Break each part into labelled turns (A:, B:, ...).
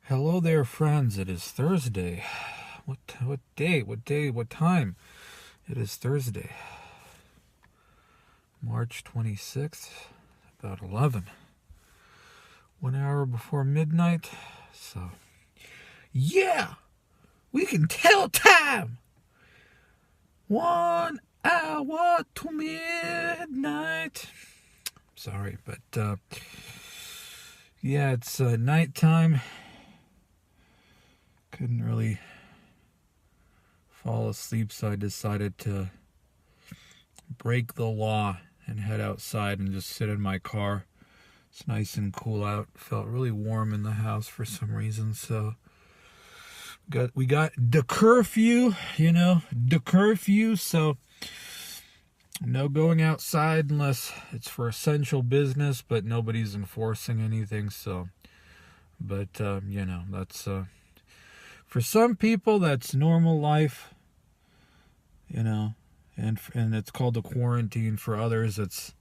A: Hello there, friends. It is Thursday. What day? What time? It is Thursday, March 26th, about 11. 1 hour before midnight. So, yeah, we can tell time. 1 hour to midnight. Sorry, but yeah, it's nighttime. Couldn't really fall asleep, so I decided to break the law and head outside and just sit in my car. It's nice and cool out. Felt really warm in the house for some reason, so we got the curfew, so no going outside unless it's for essential business, but nobody's enforcing anything, so but that's for some people, that's normal life, and it's called a quarantine. For others, it's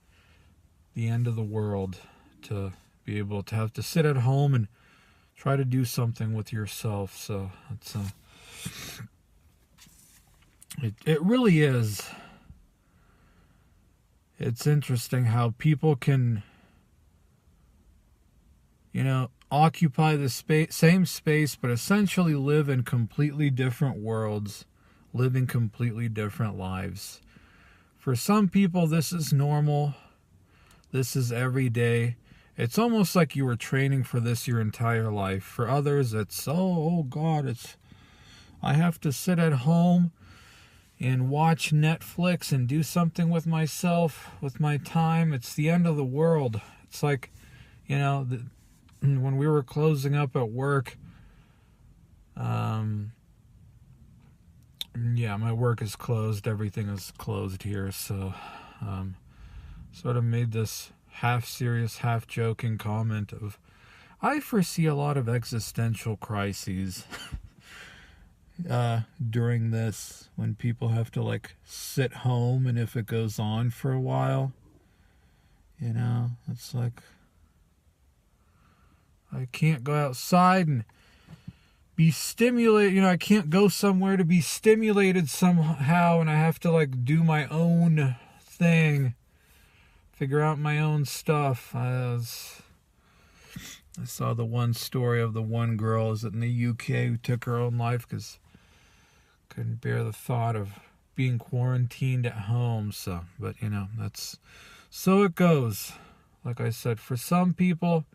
A: the end of the world to be able to have to sit at home and try to do something with yourself. So it's it really is. It's interesting how people can, occupy the same space, but essentially live in completely different worlds, living completely different lives. For some people, this is normal. This is every day. It's almost like you were training for this your entire life. For others, it's, oh God, I have to sit at home and watch Netflix and do something with myself, with my time. It's the end of the world. It's like, when we were closing up at work, my work is closed. Everything is closed here. So, sort of made this half serious, half joking comment of, I foresee a lot of existential crises during this, when people have to sit home, and if it goes on for a while, it's like, I can't go outside and be stimulated. I can't go somewhere to be stimulated somehow, and I have to do my own thing, figure out my own stuff. I saw the one story of the one girl in the UK who took her own life because couldn't bear the thought of being quarantined at home. So, but that's, so it goes. Like I said, for some people,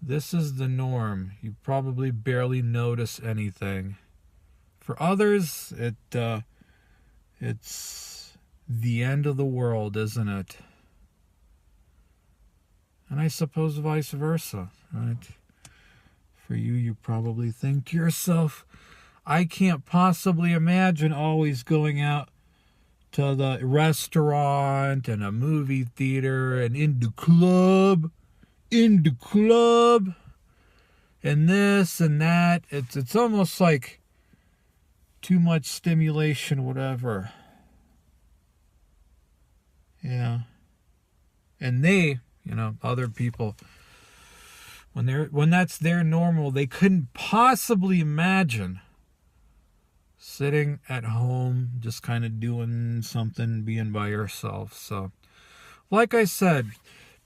A: this is the norm. You probably barely notice anything. For others, it's the end of the world, isn't it? And I suppose vice versa, right? For you probably think to yourself, I can't possibly imagine always going out to the restaurant and a movie theater and in the club, and this and that. It's almost like too much stimulation, whatever. Yeah. And they, other people, when that's their normal, they couldn't possibly imagine sitting at home, just kind of doing something, being by yourself. So, like I said,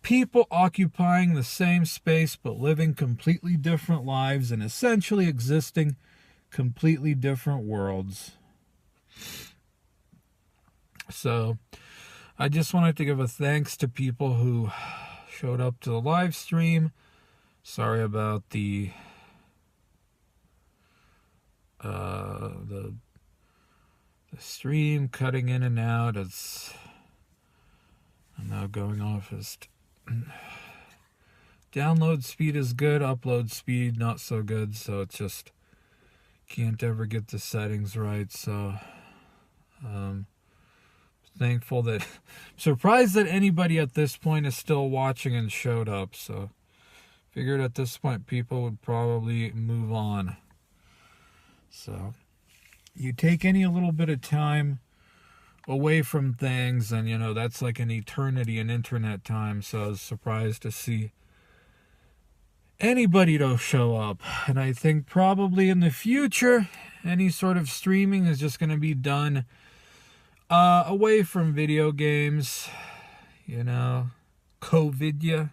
A: people occupying the same space but living completely different lives and essentially existing completely different worlds. So, I just wanted to give a thanks to people who showed up to the live stream. Sorry about the stream cutting in and out. I'm now going off as download speed is good, upload speed not so good, so it's just can't ever get the settings right. So thankful that surprised that anybody at this point is still watching and showed up. So figured at this point people would probably move on. So you take any little bit of time away from things, and that's like an eternity in internet time. So I was surprised to see anybody to show up. And I think probably in the future, any sort of streaming is just going to be done away from video games, you know, COVIDia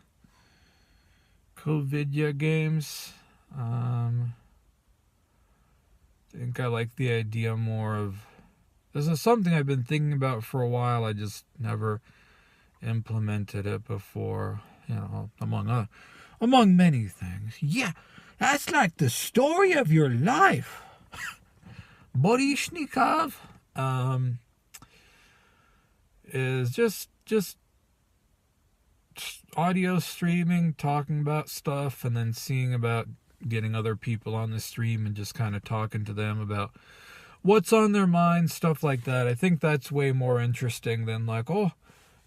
A: games. I think I like the idea more of, this is something I've been thinking about for a while. I just never implemented it before, you know, among many things. Yeah, that's like the story of your life. Borishnikov is just audio streaming, talking about stuff, and then seeing about getting other people on the stream and just kind of talking to them about what's on their mind, stuff like that. I think that's way more interesting than like, oh,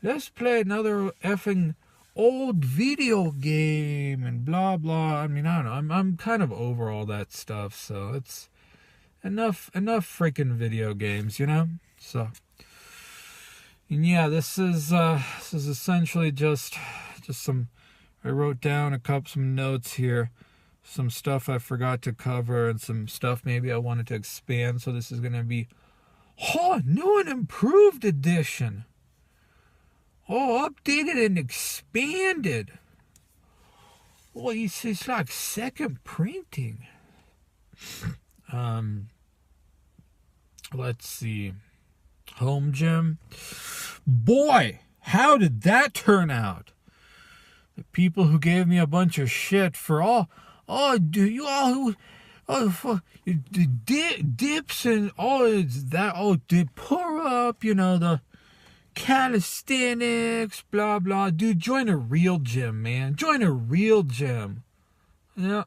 A: let's play another effing old video game and blah blah. I mean, I don't know. I'm kind of over all that stuff, so it's enough freaking video games, you know? So, and yeah, this is essentially just some, I wrote down some notes here, some stuff I forgot to cover, and some stuff maybe I wanted to expand. So this is going to be, new and improved edition. Updated and expanded. It's like second printing. Let's see. Home gym. Boy, how did that turn out? The people who gave me a bunch of shit for the dips and they pour up, you know, the calisthenics, blah blah. Dude, join a real gym, man. Join a real gym. Yeah.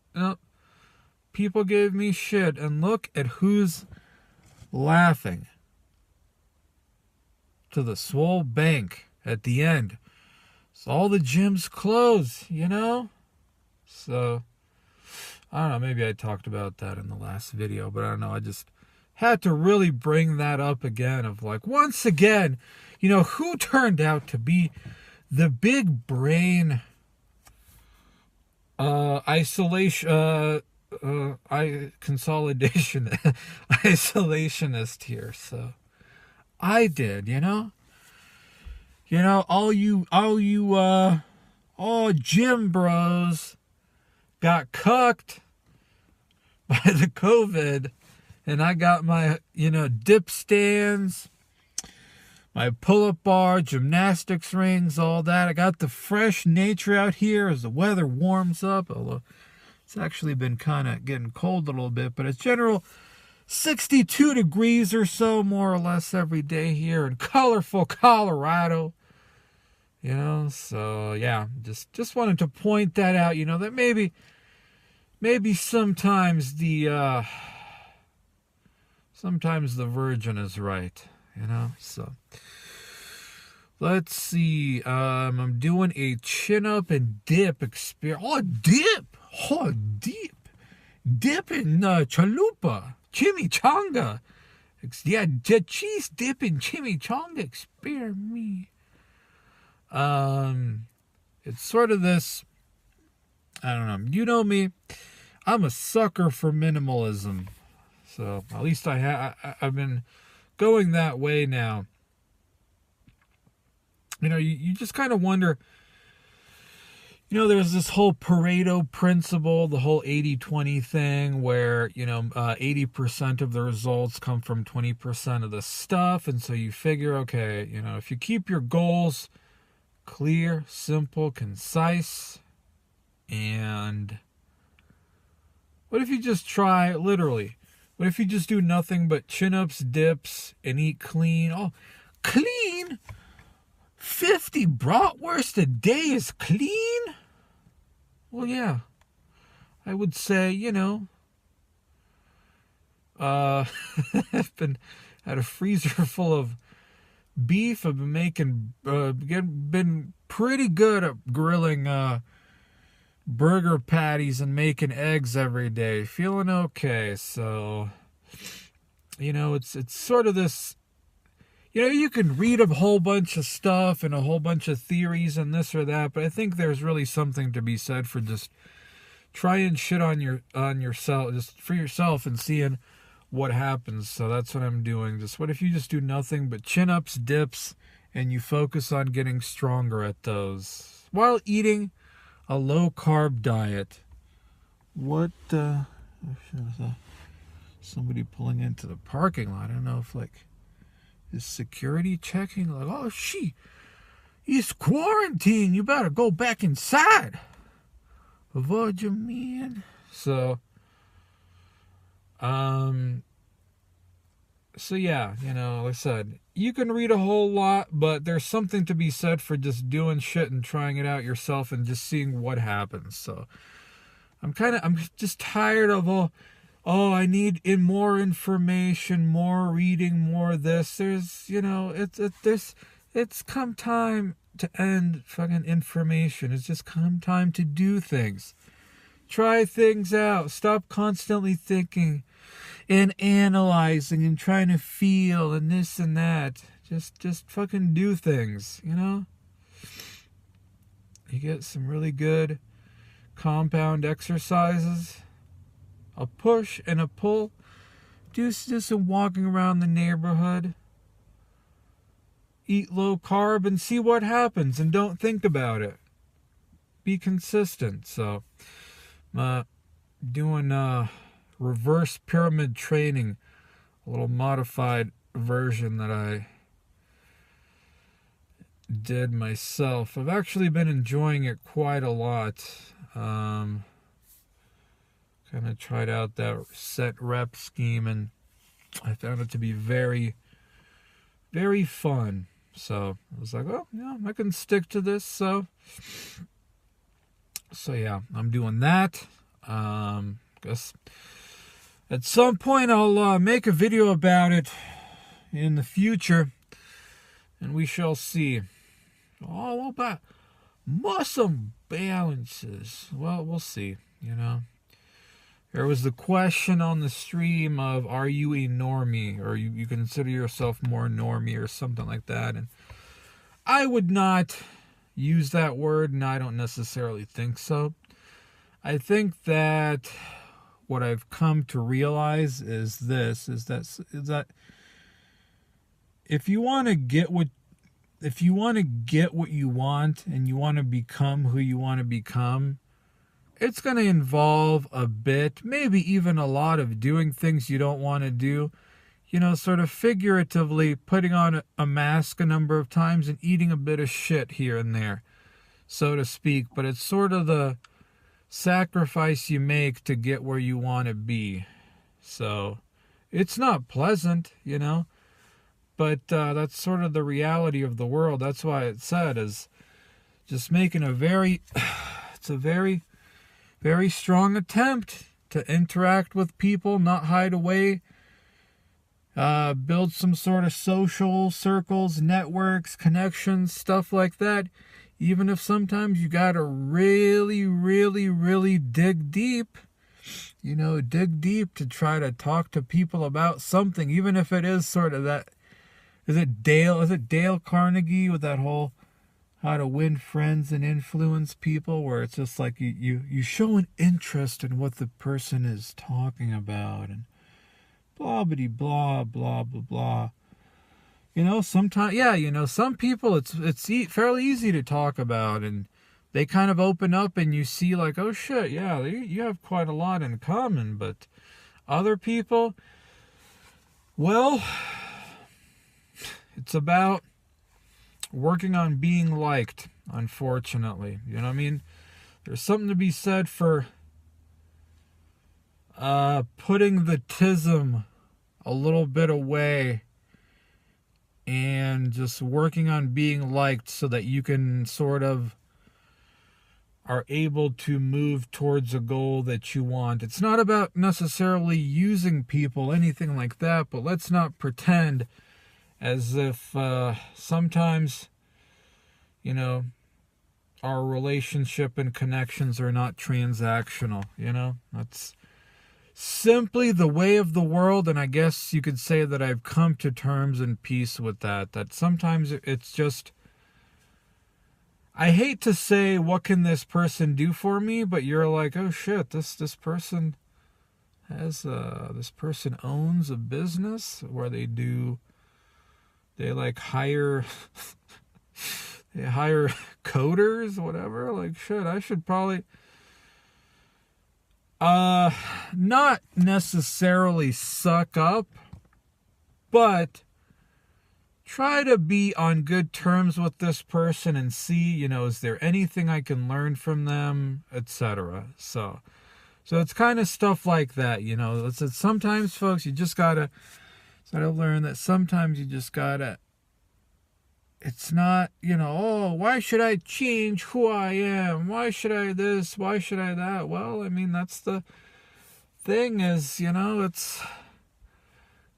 A: People gave me shit, and look at who's laughing. To the swole bank at the end. So all the gyms close, you know? So, I don't know, maybe I talked about that in the last video, but I don't know, I just had to really bring that up again of like, once again, you know, who turned out to be the big brain isolationist here. So I did, you know, all gym bros got cucked by the COVID, and I got my, dip stands, my pull-up bar, gymnastics rings, all that. I got the fresh nature out here as the weather warms up, although it's actually been kind of getting cold a little bit, but it's general 62 degrees or so, more or less, every day here in colorful Colorado. So yeah, just wanted to point that out, that maybe sometimes the virgin is right, so let's see. I'm doing a chin up and dip experience. Dip in chalupa, chimichanga. Yeah, cheese dip in chimichanga experiment. It's sort of this, I don't know, you know me, I'm a sucker for minimalism, so at least I've been going that way now. You just kind of wonder, there's this whole Pareto principle, the whole 80-20 thing where, 80% of the results come from 20% of the stuff, and so you figure, okay, if you keep your goals clear, simple, concise, and what if you just try, literally, what if you just do nothing but chin-ups, dips, and eat clean? Oh, clean? 50 bratwurst a day is clean? Well, yeah. I would say, I've been had a freezer full of beef. I've been making, been pretty good at grilling burger patties and making eggs every day. Feeling okay. So, it's sort of this, you can read a whole bunch of stuff and a whole bunch of theories and this or that, but I think there's really something to be said for just try and shit on yourself, just for yourself, and seeing what happens. So that's what I'm doing. Just what if you just do nothing but chin-ups, dips, and you focus on getting stronger at those while eating a low-carb diet. What, somebody pulling into the parking lot. I don't know if, like, is security checking? Like, oh, it's quarantine. You better go back inside. What you mean? So yeah, you know, like I said, you can read a whole lot, but there's something to be said for just doing shit and trying it out yourself and just seeing what happens. So I'm just tired of I need more information, more reading, more this. There's, you know, it's come time to end fucking information. It's just come time to do things. Try things out. Stop constantly thinking and analyzing and trying to feel and this and that. Just fucking do things, you know? You get some really good compound exercises. A push and a pull. Do some walking around the neighborhood. Eat low carb and see what happens, and don't think about it. Be consistent. So, doing reverse pyramid training, a little modified version that I did myself. I've actually been enjoying it quite a lot. Kind of tried out that set rep scheme, and I found it to be very, very fun. So I was like, oh yeah, I can stick to this. So yeah, I'm doing that. Guess at some point I'll make a video about it in the future, and we shall see. All about muscle balances. Well, we'll see, you know. There was the question on the stream of, are you a normie, or you consider yourself more normie or something like that, and I would not use that word, and I don't necessarily think so. I think that what I've come to realize is that if you want to get what you want, and you want to become who you want to become, it's going to involve a bit, maybe even a lot, of doing things you don't want to do. You know, sort of figuratively putting on a mask a number of times and eating a bit of shit here and there, so to speak. But it's sort of the sacrifice you make to get where you want to be. So it's not pleasant, you know, but that's sort of the reality of the world. That's why it said is just making it's a very, very strong attempt to interact with people, not hide away, build some sort of social circles, networks, connections, stuff like that. Even if sometimes you gotta really, really, really dig deep, you know, to try to talk to people about something, even if it is sort of that. Is it Dale Carnegie with that whole how to win friends and influence people, where it's just like you show an interest in what the person is talking about, and blah blah blah blah blah. You know, sometimes, yeah, you know, some people it's fairly easy to talk about, and they kind of open up, and you see like, oh shit, yeah, you have quite a lot in common. But other people, well, it's about working on being liked, unfortunately. You know what I mean? There's something to be said for putting the tism a little bit away and just working on being liked, so that you can sort of are able to move towards a goal that you want. It's not about necessarily using people, anything like that, but let's not pretend as if sometimes, you know, our relationship and connections are not transactional, you know? That's simply the way of the world, and I guess you could say that I've come to terms and peace with that sometimes it's just, I hate to say, what can this person do for me? But you're like, oh shit, this person has, this person owns a business where they like hire, they hire coders, whatever. Like, shit, I should probably, not necessarily suck up, but try to be on good terms with this person and see, is there anything I can learn from them, etc. So it's kind of stuff like that, It's sometimes, folks, you just gotta learn that sometimes you just gotta, it's not, oh, why should I change who I am? Why should I this? Why should I that? Well, I mean, that's the thing is, it's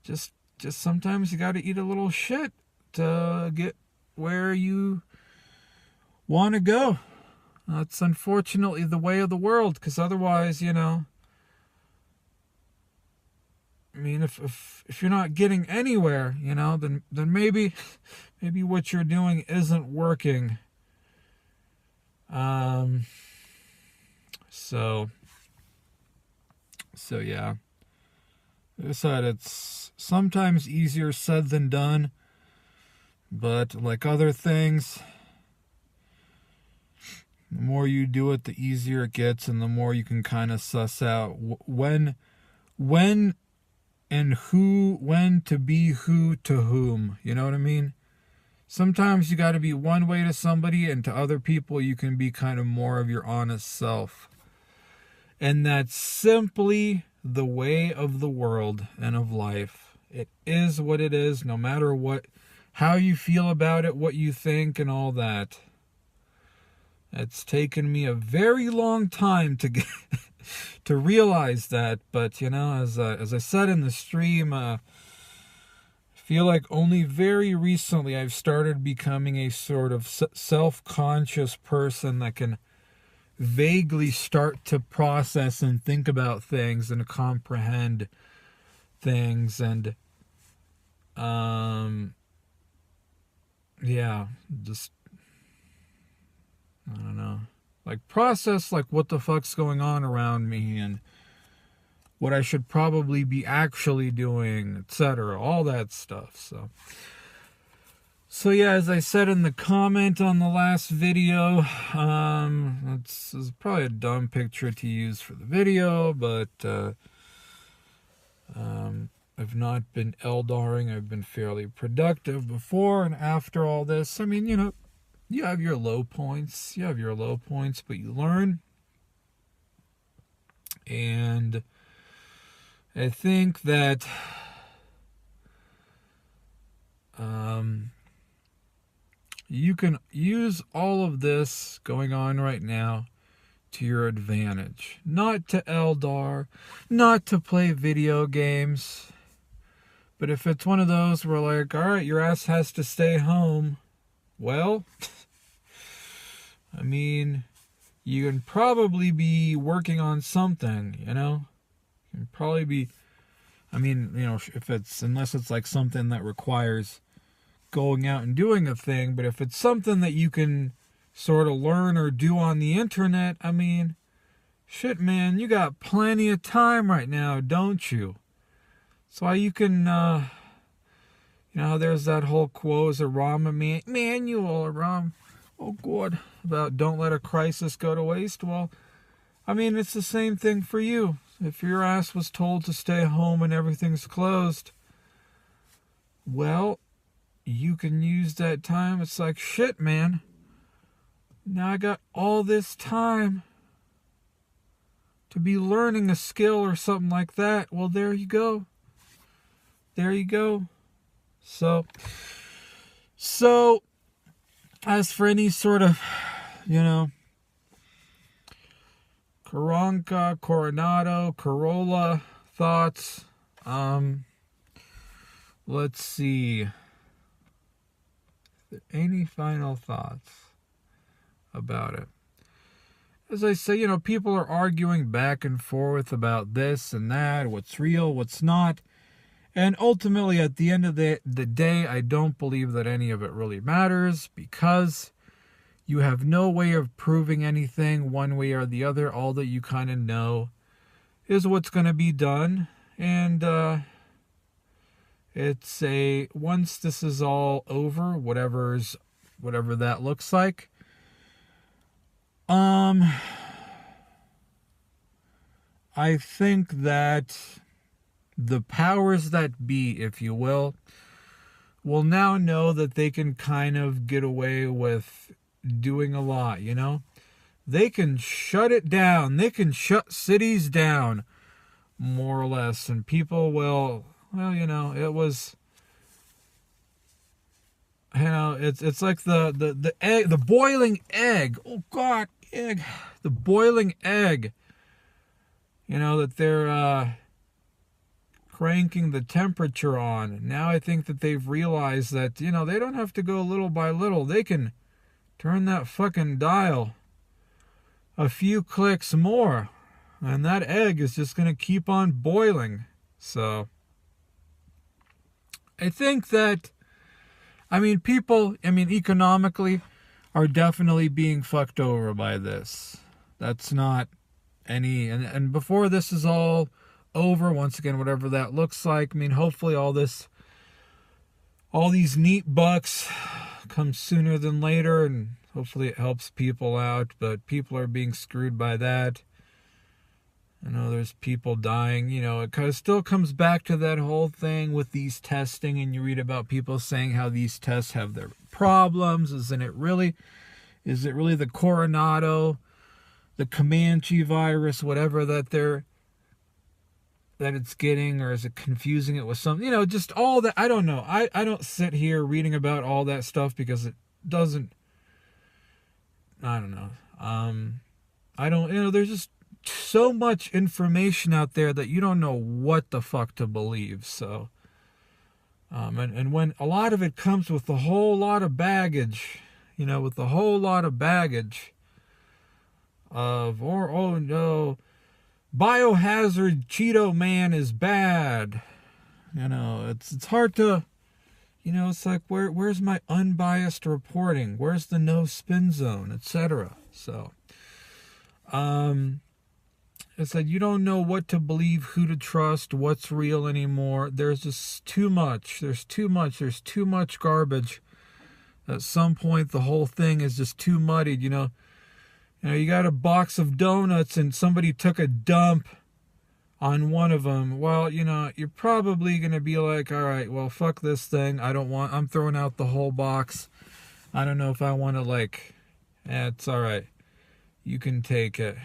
A: just sometimes you got to eat a little shit to get where you want to go. That's unfortunately the way of the world, because otherwise, I mean, if you're not getting anywhere, then maybe what you're doing isn't working. So yeah. Like I said, it's sometimes easier said than done, but like other things, the more you do it, the easier it gets, and the more you can kind of suss out when and who, when to be who to whom. You know what I mean? Sometimes you got to be one way to somebody, and to other people you can be kind of more of your honest self. And that's simply the way of the world and of life. It is what it is, no matter how you feel about it, what you think, and all that. It's taken me a very long time to get to realize that, but as I said in the stream, I feel like only very recently I've started becoming a sort of self-conscious person that can vaguely start to process and think about things and comprehend things, and just I don't know, like process like what the fuck's going on around me and what I should probably be actually doing, etc., all that stuff. So yeah, as I said in the comment on the last video, this is probably a dumb picture to use for the video, but I've not been Eldaring. I've been fairly productive before and after all this. I mean, you have your low points. But you learn. And I think that you can use all of this going on right now to your advantage. Not to Eldar, not to play video games. But if it's one of those where like, all right, your ass has to stay home, well, I mean, you can probably be working on something, You can probably be, I mean, unless it's like something that requires going out and doing a thing, but if it's something that you can sort of learn or do on the internet, I mean, shit, man, you got plenty of time right now, don't you? So you can, there's that whole quote, a Rahm manual, or Rahm, oh God, about don't let a crisis go to waste. Well, I mean, it's the same thing for you. If your ass was told to stay home and everything's closed, well, you can use that time. It's like, shit, man. Now I got all this time to be learning a skill or something like that. Well, there you go. So as for any sort of, Coronado, Corolla thoughts, let's see. Any final thoughts about it? As I say, people are arguing back and forth about this and that, what's real, what's not. And ultimately, at the end of the day, I don't believe that any of it really matters, because You have no way of proving anything one way or the other. All that you kind of know is what's going to be done. And it's once this is all over, whatever that looks like, I think that the powers that be, if you will now know that they can kind of get away with doing a lot, you know? They can shut it down. They can shut cities down, more or less. And people will, well, you know, it was, you know, it's like the egg, the boiling egg. Oh, God, egg. The boiling egg. You know, that they're cranking the temperature on. Now I think that they've realized that, you know, they don't have to go little by little. They can turn that fucking dial a few clicks more, and that egg is just going to keep on boiling. So I think that, people, economically are definitely being fucked over by this. That's not any, and before this is all over, once again, whatever that looks like, hopefully all these neat bucks come sooner than later, and hopefully it helps people out, but people are being screwed by that. I know there's people dying, you know, it kind of still comes back to that whole thing with these testing, and you read about people saying how these tests have their problems. Is it really the Coronado, the Comanche virus, whatever that it's getting, or is it confusing it with something, you know, just all that. I don't know. I don't sit here reading about all that stuff because it doesn't, I don't know. There's just so much information out there that you don't know what the fuck to believe. So, and when a lot of it comes with a whole lot of baggage, you know, of, oh no, biohazard Cheeto man is bad. You know, it's hard to, you know, it's like, where's my unbiased reporting? Where's the no spin zone, etc.? So, it's like you don't know what to believe, who to trust, what's real anymore. There's just too much. There's too much garbage. At some point, the whole thing is just too muddied, you know. You got a box of donuts and somebody took a dump on one of them. Well, you know, you're probably going to be like, all right, well, fuck this thing. I'm throwing out the whole box. I don't know if I want to, it's all right. You can take it.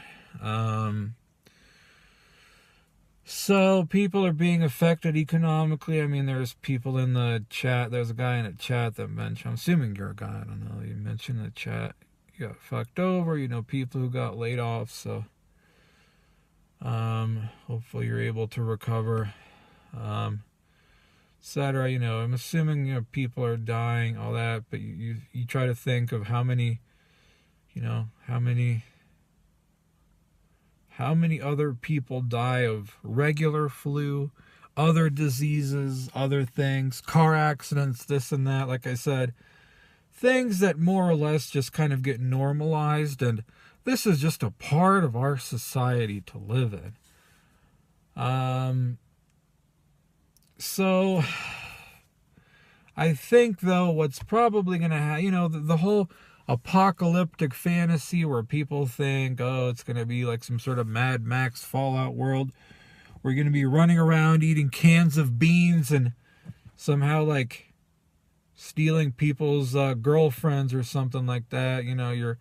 A: So people are being affected economically. There's people in the chat. There's a guy in the chat that mentioned, I'm assuming you're a guy, I don't know, you mentioned in the chat, you got fucked over, you know, people who got laid off. So hopefully you're able to recover, etc. You know, I'm assuming, you know, people are dying, all that, but you try to think of how many other people die of regular flu, other diseases, other things, car accidents, this and that. Like I said, things that more or less just kind of get normalized, and this is just a part of our society to live in. So I think, though, what's probably going to happen, you know, the whole apocalyptic fantasy where people think, oh, it's going to be like some sort of Mad Max Fallout world. We're going to be running around eating cans of beans and somehow like stealing people's girlfriends or something like that. You know, your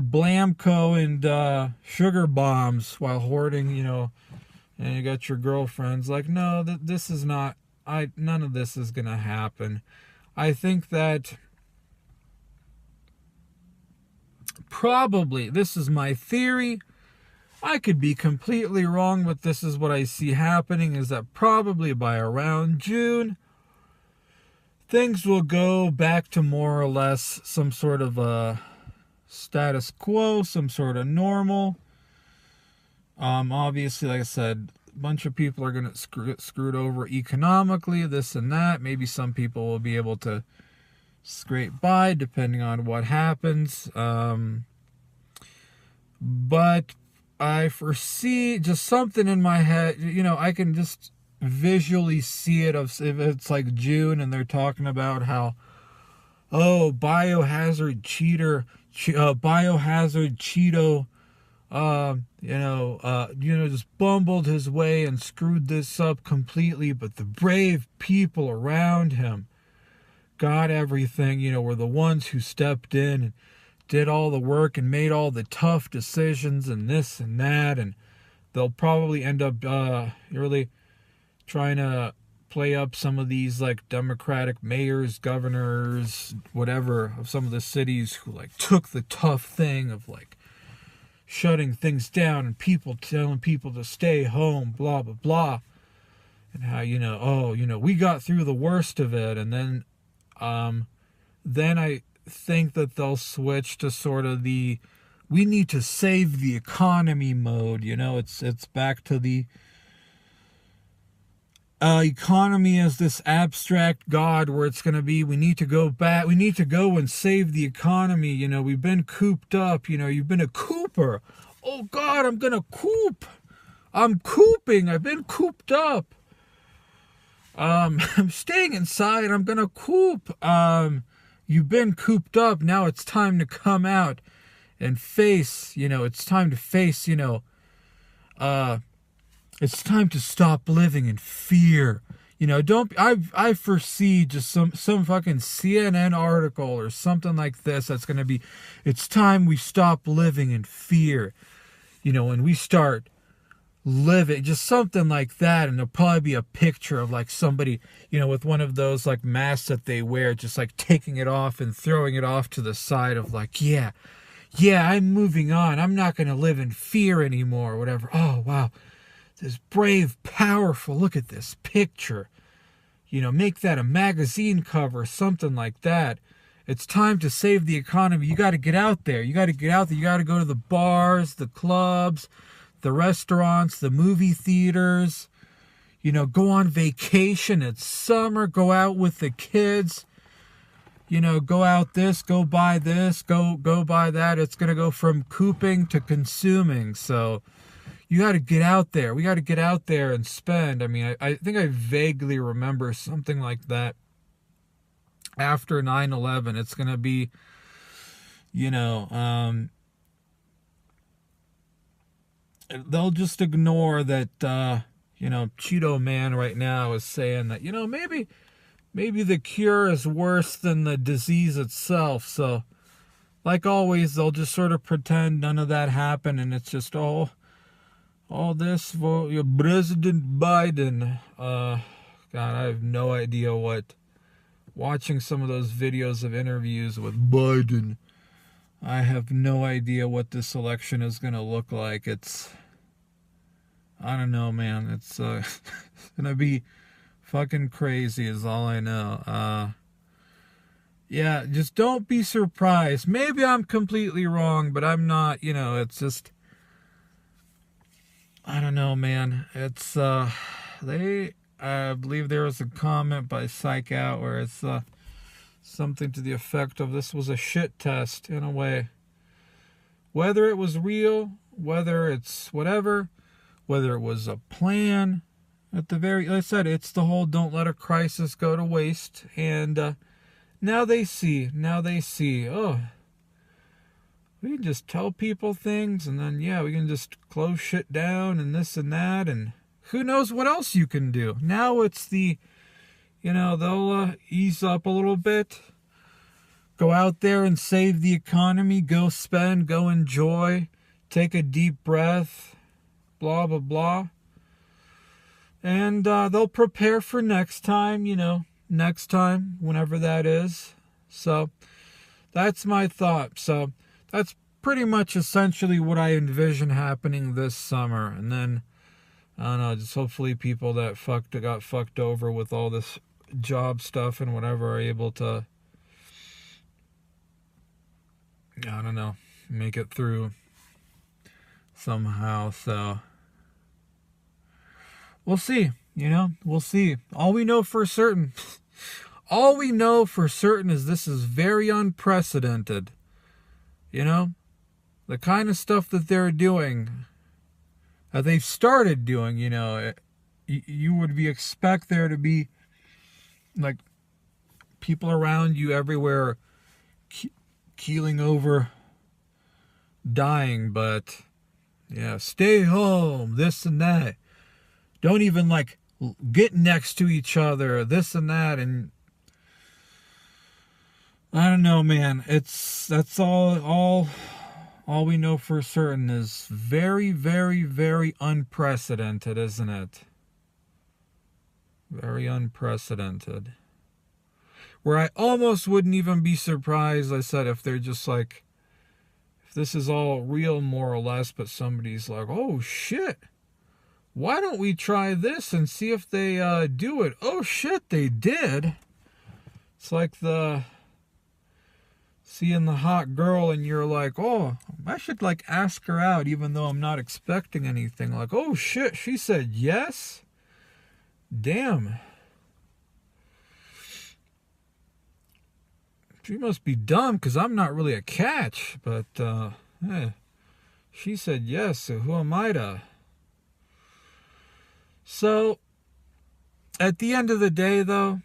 A: Blamco and sugar bombs while hoarding, you know, and you got your girlfriends. Like, no, this is not, none of this is going to happen. I think that probably, this is my theory, I could be completely wrong, but this is what I see happening, is that probably by around June, things will go back to more or less some sort of a status quo, some sort of normal. Obviously, like I said, a bunch of people are going to get screwed over economically, this and that. Maybe some people will be able to scrape by depending on what happens. But I foresee just something in my head, I can just visually see it if it's like June and they're talking about how, biohazard Cheeto, just bumbled his way and screwed this up completely, but the brave people around him got everything, were the ones who stepped in and did all the work and made all the tough decisions and this and that, and they'll probably end up really trying to play up some of these like Democratic mayors, governors, whatever, of some of the cities who like took the tough thing of like shutting things down and people telling people to stay home, blah blah blah, and how we got through the worst of it, and then I think that they'll switch to sort of the we need to save the economy mode. It's back to the economy as this abstract god where it's going to be, we need to go and save the economy. We've been cooped up. You've been a cooper. Oh God, I'm going to coop. I'm cooping. I've been cooped up. I'm staying inside. I'm going to coop. You've been cooped up. Now it's time to come out and face, it's time to face, it's time to stop living in fear. I foresee just some fucking CNN article or something like this that's going to be, it's time we stop living in fear. And we start living, just something like that. And there'll probably be a picture of like somebody, with one of those like masks that they wear, just like taking it off and throwing it off to the side of like, yeah, I'm moving on. I'm not going to live in fear anymore, or whatever. Oh, wow. This brave, powerful, look at this picture. Make that a magazine cover, something like that. It's time to save the economy. You got to get out there. You got to go to the bars, the clubs, the restaurants, the movie theaters. Go on vacation. It's summer. Go out with the kids. Go out this, go buy this, go buy that. It's going to go from cooping to consuming. So you got to get out there. We got to get out there and spend. I mean, I think I vaguely remember something like that after 9/11. It's going to be, they'll just ignore that, Cheeto Man right now is saying that, maybe the cure is worse than the disease itself. So, like always, they'll just sort of pretend none of that happened, and it's just all this for your President Biden. God, I have no idea what. Watching some of those videos of interviews with Biden, I have no idea what this election is going to look like. I don't know, man. It's going to be fucking crazy is all I know. Yeah, just don't be surprised. Maybe I'm completely wrong, but I'm not, it's just, I don't know, man. It's, I believe there was a comment by Psych Out where it's, something to the effect of this was a shit test in a way. Whether it was real, whether it's whatever, whether it was a plan, at the very, like I said, it's the whole don't let a crisis go to waste. And now they see, oh, we can just tell people things, and then, we can just close shit down and this and that, and who knows what else you can do. Now it's the, they'll ease up a little bit, go out there and save the economy, go spend, go enjoy, take a deep breath, blah, blah, blah. And they'll prepare for next time, whenever that is. So that's my thought. So that's pretty much essentially what I envision happening this summer. And then, I don't know, just hopefully people that got fucked over with all this job stuff and whatever are able to, I don't know, make it through somehow. So we'll see, we'll see. All we know for certain All we know for certain is this is very unprecedented. You know? The kind of stuff that they're doing, that they've started doing, you know, you would expect there to be, like, people around you everywhere keeling over, dying, but, yeah, stay home, this and that. Don't even, like, get next to each other, this and that, and I don't know, man. That's all we know for certain is very, very, very unprecedented, isn't it? Very unprecedented. Where I almost wouldn't even be surprised, I said, if they're just like, if this is all real more or less, but somebody's like, oh shit, why don't we try this and see if they do it? Oh shit, they did. It's like seeing the hot girl and you're like, oh, I should like ask her out even though I'm not expecting anything. Like, oh shit, she said yes? Damn. She must be dumb because I'm not really a catch. But, hey, she said yes, so who am I to? So, at the end of the day, though,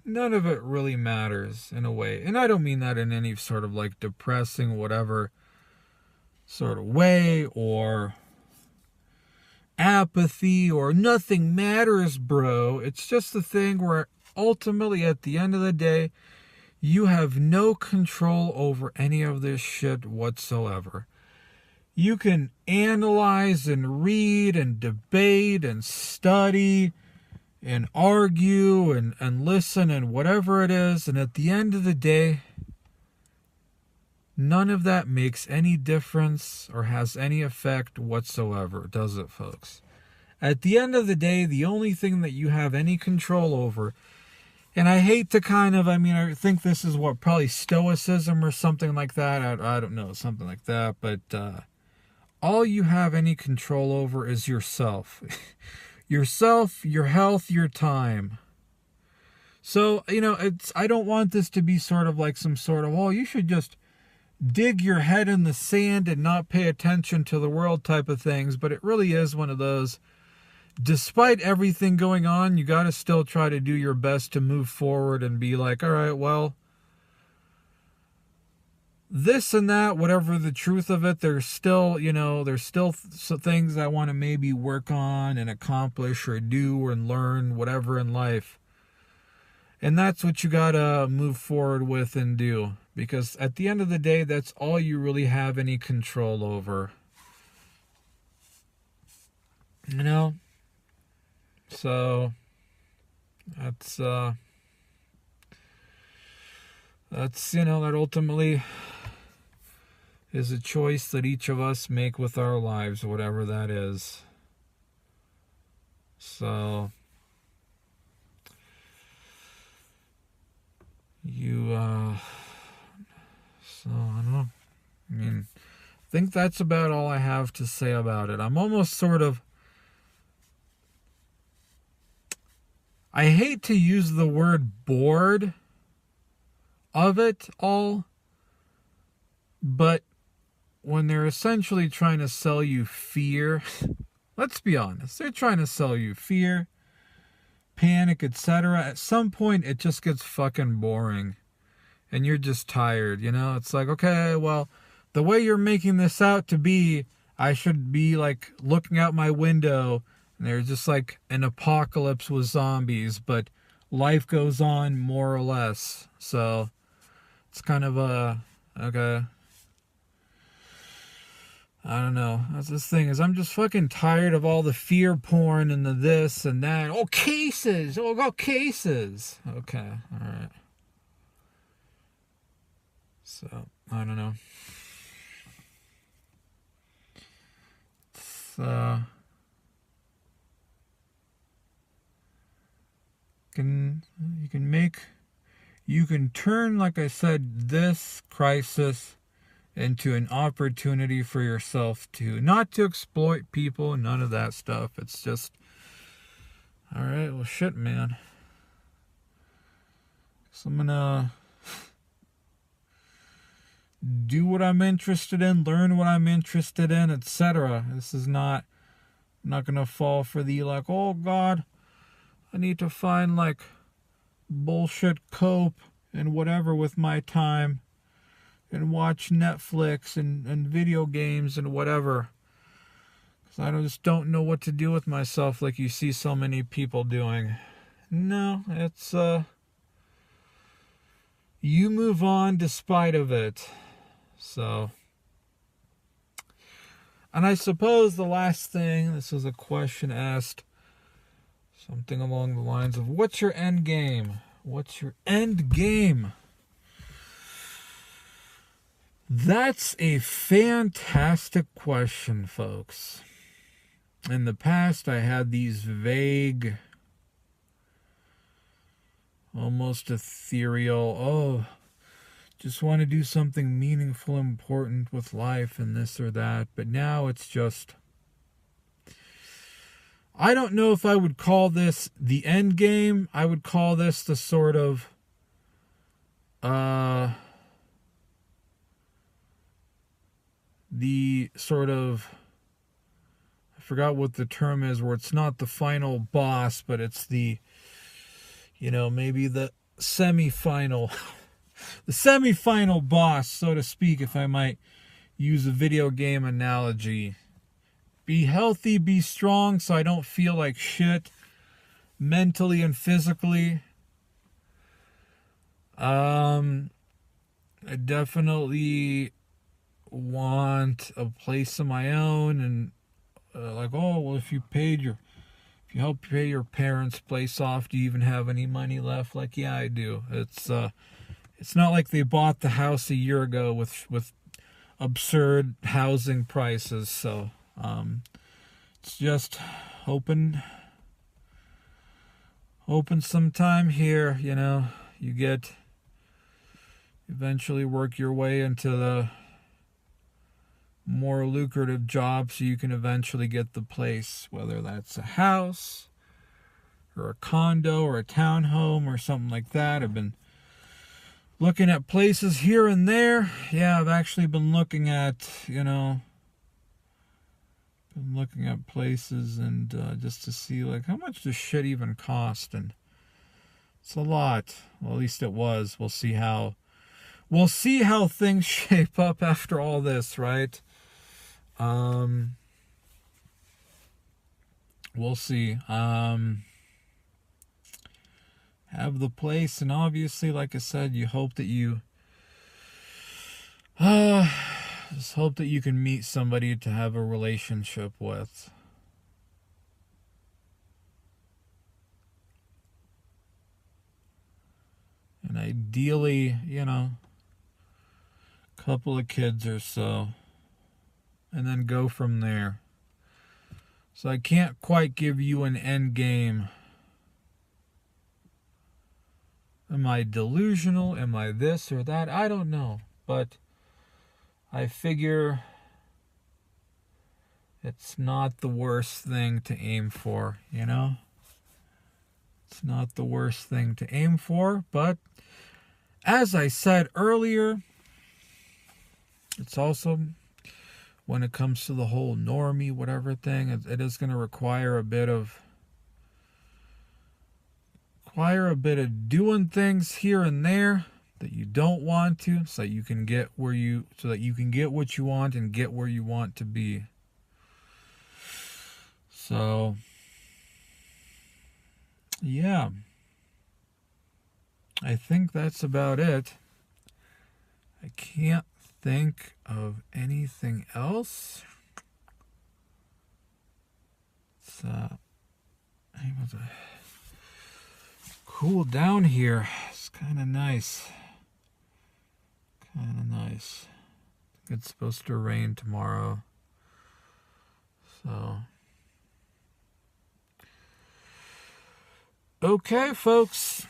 A: none of it really matters in a way. And I don't mean that in any sort of like depressing, whatever sort of way, or apathy, or nothing matters, bro. It's just the thing where ultimately at the end of the day, you have no control over any of this shit whatsoever. You can analyze and read and debate and study and argue and listen and whatever it is. And at the end of the day, none of that makes any difference or has any effect whatsoever, does it, folks? At the end of the day, the only thing that you have any control over, and I hate to I think this is what, probably stoicism or something like that. I don't know, something like that. But all you have any control over is yourself. Yourself, your health, your time. So, I don't want this to be sort of like some sort of, oh, you should just dig your head in the sand and not pay attention to the world type of things. But it really is one of those, despite everything going on, you got to still try to do your best to move forward and be like, all right, well, this and that, whatever the truth of it, there's still things I want to maybe work on and accomplish or do and learn, whatever in life. And that's what you got to move forward with and do. Because at the end of the day, that's all you really have any control over. So that's that ultimately is a choice that each of us make with our lives, whatever that is. So I don't know. I think that's about all I have to say about it. I'm almost sort of, I hate to use the word bored of it all, but when they're essentially trying to sell you fear, let's be honest, they're trying to sell you fear, panic, etc. At some point, it just gets fucking boring, and you're just tired, It's like, okay, well, the way you're making this out to be, I should be, like, looking out my window, and there's just, like, an apocalypse with zombies, but life goes on more or less, so it's kind of okay. I don't know. That's this thing is I'm just fucking tired of all the fear porn and the this and that. Oh, cases. Oh, got cases. Okay. All right. So, I don't know. It's, you can turn, like I said, this crisis into an opportunity for yourself to, not to exploit people, none of that stuff. It's just, all right, well, shit, man. So I'm gonna do what I'm interested in, learn what I'm interested in, etc. This is not, I'm not gonna fall for the, like, oh God, I need to find, like, bullshit cope and whatever with my time and watch Netflix and video games and whatever. Because I just don't know what to do with myself like you see so many people doing. No, it's, you move on despite of it. So, and I suppose the last thing, this is a question asked, something along the lines of, what's your end game? What's your end game? That's a fantastic question, folks. In the past, I had these vague, almost ethereal, oh, just want to do something meaningful, important with life and this or that. But now it's just, I don't know if I would call this the end game. I would call this the sort of, I forgot what the term is, where it's not the final boss, but it's the, maybe the semi-final, the semi-final boss, so to speak, if I might use a video game analogy. Be healthy, be strong, so I don't feel like shit mentally and physically. I definitely want a place of my own, and like, oh, well, if you help pay your parents' place off, do you even have any money left? Like, yeah, I do. It's not like they bought the house a year ago with absurd housing prices. So it's just hoping some time here, you eventually work your way into the more lucrative job so you can eventually get the place, whether that's a house or a condo or a townhome or something like that. I've been looking at places here and there. Yeah, I've actually been looking at, places and just to see, like, how much does shit even cost? And it's a lot. Well, at least it was. We'll see how things shape up after all this, right? We'll see. Have the place, and obviously, like I said, you hope that you just hope that you can meet somebody to have a relationship with. And ideally, a couple of kids or so, and then go from there. So I can't quite give you an end game. Am I delusional? Am I this or that? I don't know. But I figure it's not the worst thing to aim for, It's not the worst thing to aim for. But as I said earlier, it's also, when it comes to the whole normie, whatever thing, it is going to require a bit of doing things here and there that you don't want to, so that you can get what you want and get where you want to be. So, yeah, I think that's about it. I can't think of anything else. It's able to cool down here. It's kind of nice. It's supposed to rain tomorrow. So, okay, folks.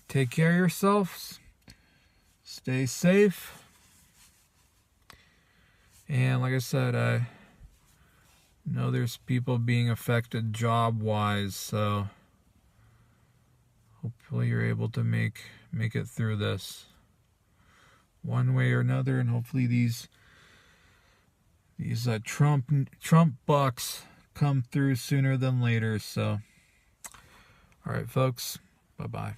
A: Take care of yourselves. Stay safe. And like I said, I know there's people being affected job-wise, so hopefully you're able to make it through this one way or another, and hopefully these Trump bucks come through sooner than later. So, all right, folks, bye-bye.